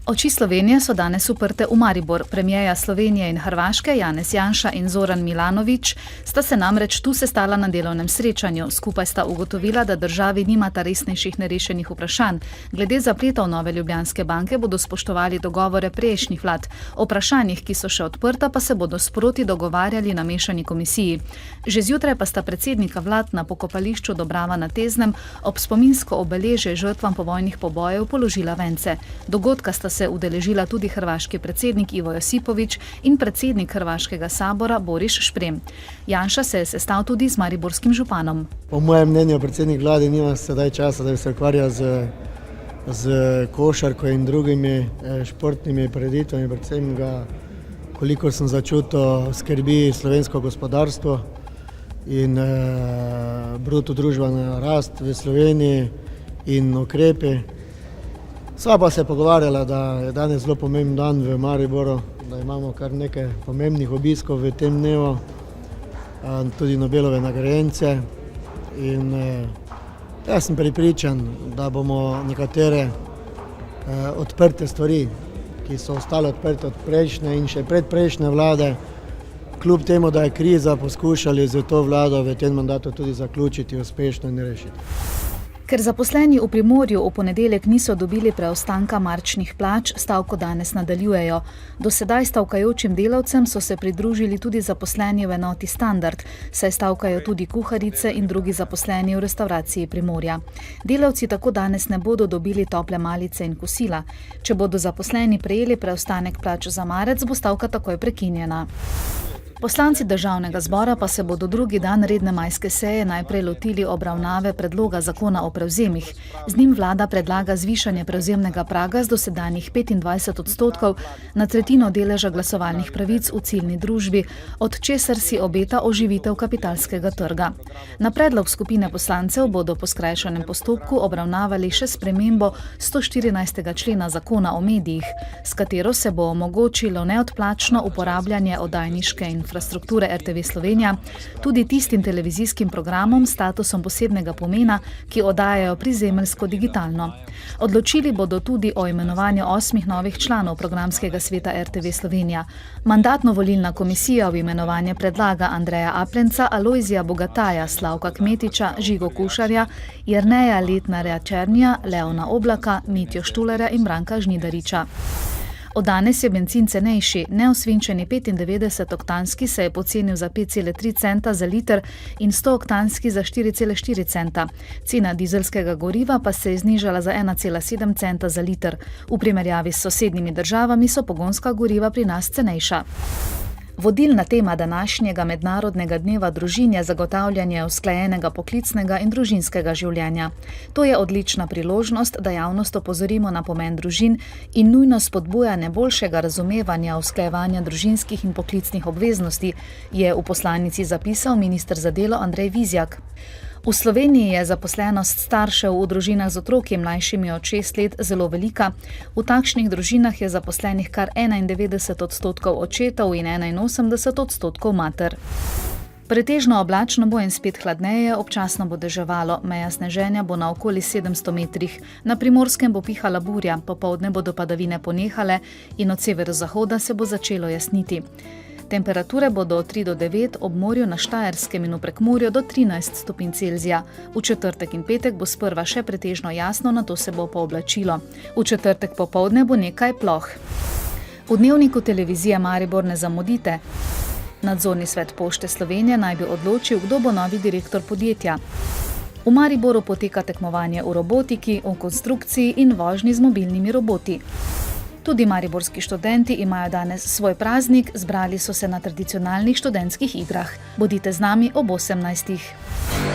Oči Slovenije so danes uprte v Maribor. Premierja Slovenije in Hrvaške Janez Janša in Zoran Milanović sta se namreč tu sestala na delovnem srečanju. Skupaj sta ugotovila, da državi nimata resnejših nerešenih vprašanj. Glede zapletov Nove Ljubljanske banke bodo spoštovali dogovore prejšnjih vlad. O vprašanjih, ki so še odprta, pa se bodo sproti dogovarjali na mešani komisiji. Že zjutraj pa sta predsednika vlad na pokopališču Dobrava na Teznem ob spominsko obeležje žrtvam povojnih pobojev položila vence. Dogodka sta se udeležila tudi hrvaški predsednik Ivo Josipović in predsednik Hrvaškega sabora Boris Šprem. Janša se je sestal tudi z mariborskim županom. Po mojem mnenju predsednik vlade nima sedaj časa, da bi se ukvarjal z košarko in drugimi športnimi prireditvami, predvsem ga, kolikor sem začutil, skrbi slovensko gospodarstvo in bruto družbena rast v Sloveniji in ukrepi. Sva pa se pogovarjala, da je danes zelo pomemben dan v Mariboru, da imamo kar nekaj pomembnih obiskov v tem dnevu, tudi Nobelove nagrajence. In jaz sem prepričan, da bomo nekatere odprte stvari, ki so ostale odprte od prejšnje in še predprejšnje vlade, kljub temu, da je kriza, poskušali z to vlado v tem mandatu tudi zaključiti uspešno in rešiti. Ker zaposleni v Primorju v ponedeljek niso dobili preostanka marčnih plač, stavko danes nadaljujejo. Do sedaj stavkajočim delavcem so se pridružili tudi zaposleni v enoti Standard, saj stavkajo tudi kuharice in drugi zaposleni v restavraciji Primorja. Delavci tako danes ne bodo dobili tople malice in kosila. Če bodo zaposleni prejeli preostanek plač za marec, bo stavka takoj prekinjena. Poslanci državnega zbora pa se bodo drugi dan redne majske seje najprej lotili obravnave predloga zakona o prevzemih. Z njim vlada predlaga zvišanje prevzemnega praga z dosedanjih 25% na tretjino deleža glasovalnih pravic v ciljni družbi, od česar si obeta oživitev kapitalskega trga. Na predlog skupine poslancev bodo po skrajšanem postopku obravnavali še spremembo 114. člena zakona o medijih, s katero se bo omogočilo neodplačno uporabljanje oddajniške infrastrukture RTV Slovenija, tudi tistim televizijskim programom s statusom posebnega pomena, ki oddajajo prizemeljsko digitalno. Odločili bodo tudi o imenovanju 8 novih članov programskega sveta RTV Slovenija. Mandatno-volilna komisija v imenovanje predlaga Andreja Aplenca, Alojzija Bogataja, Slavka Kmetiča, Žigo Kušarja, Jerneja Letnarja Černija, Leona Oblaka, Mitjo Štulerja in Branka Žnidariča. Od danes je bencin cenejši. Neosvinčeni 95-oktanski se je pocenil za 5,3 centa za liter in 100-oktanski za 4,4 centa. Cena dizelskega goriva pa se je znižala za 1,7 centa za liter. V primerjavi s sosednjimi državami so pogonska goriva pri nas cenejša. Vodilna tema današnjega mednarodnega dneva družin je zagotavljanje usklajenega poklicnega in družinskega življenja. To je odlična priložnost, da javnost opozorimo na pomen družin in nujno spodbujanje boljšega razumevanja usklajevanja družinskih in poklicnih obveznosti, je v poslanici zapisal minister za delo Andrej Vizjak. V Sloveniji je zaposlenost staršev v družinah z otroki mlajšimi od 6 let zelo velika. V takšnih družinah je zaposlenih kar 91% očetov in 81% mater. Pretežno oblačno bo in spet hladneje, občasno bo deževalo, meja sneženja bo na okoli 700 metrih. Na Primorskem bo pihala burja, popoldne bodo padavine ponehale in od severozahoda se bo začelo jasniti. Temperature bodo od 3 do 9, ob morju na Štajerskem in v Prekmurju do 13 stopinj Celzija. V četrtek in petek bo sprva še pretežno jasno, nato se bo pooblačilo. V četrtek popoldne bo nekaj ploh. V dnevniku televizije Maribor ne zamudite. Nadzorni svet Pošte Slovenije naj bi odločil, kdo bo novi direktor podjetja. V Mariboru poteka tekmovanje v robotiki, v konstrukciji in vožnji z mobilnimi roboti. Tudi mariborski študenti imajo danes svoj praznik, zbrali so se na tradicionalnih študentskih igrah. Bodite z nami ob 18.